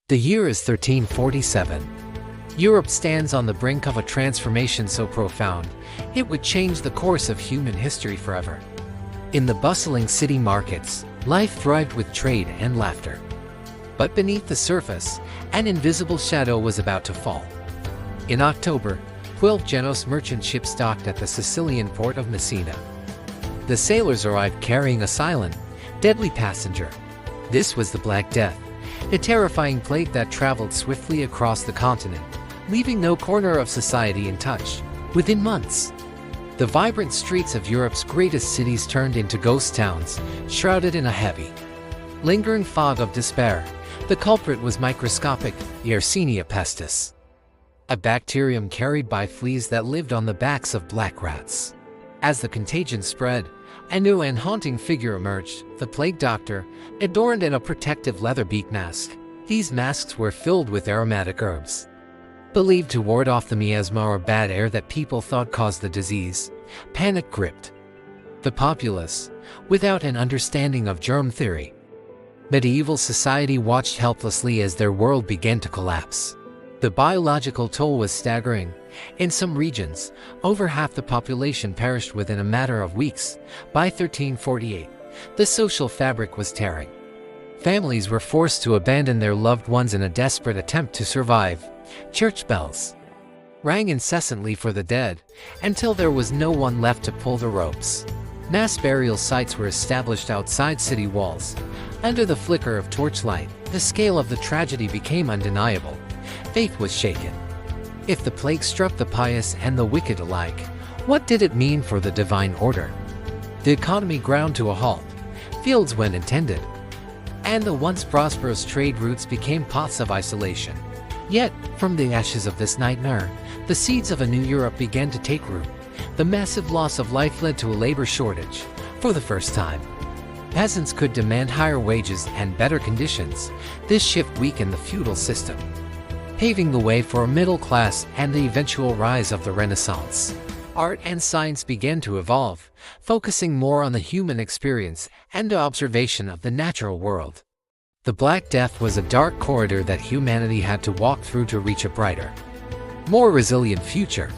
The year is 1347. Europe stands on the brink of a transformation so profound, it would change the course of human history forever. In the bustling city markets, life thrived with trade and laughter. But beneath the surface, an invisible shadow was about to fall. In October, 12 Genos merchant ships docked at the Sicilian port of Messina. The sailors arrived carrying a silent, deadly passenger. This was the Black Death, a terrifying plague that traveled swiftly across the continent, leaving no corner of society untouched. Within months, the vibrant streets of Europe's greatest cities turned into ghost towns, shrouded in a heavy, lingering fog of despair. The culprit was microscopic Yersinia pestis, a bacterium carried by fleas that lived on the backs of black rats. As the contagion spread, a new and haunting figure emerged, the plague doctor, adorned in a protective leather beak mask. These masks were filled with aromatic herbs, believed to ward off the miasma or bad air that people thought caused the disease. Panic gripped the populace, without an understanding of germ theory. Medieval society watched helplessly as their world began to collapse. The biological toll was staggering. In some regions, over half the population perished within a matter of weeks. By 1348, the social fabric was tearing. Families were forced to abandon their loved ones in a desperate attempt to survive. Church bells rang incessantly for the dead, until there was no one left to pull the ropes. Mass burial sites were established outside city walls. Under the flicker of torchlight, the scale of the tragedy became undeniable. Faith was shaken. If the plague struck the pious and the wicked alike, what did it mean for the divine order? The economy ground to a halt. Fields went untended, and the once prosperous trade routes became pots of isolation. Yet, from the ashes of this nightmare, the seeds of a new Europe began to take root. The massive loss of life led to a labor shortage. For the first time, peasants could demand higher wages and better conditions. This shift weakened the feudal system, paving the way for a middle class and the eventual rise of the Renaissance. Art and science began to evolve, focusing more on the human experience and the observation of the natural world. The Black Death was a dark corridor that humanity had to walk through to reach a brighter, more resilient future.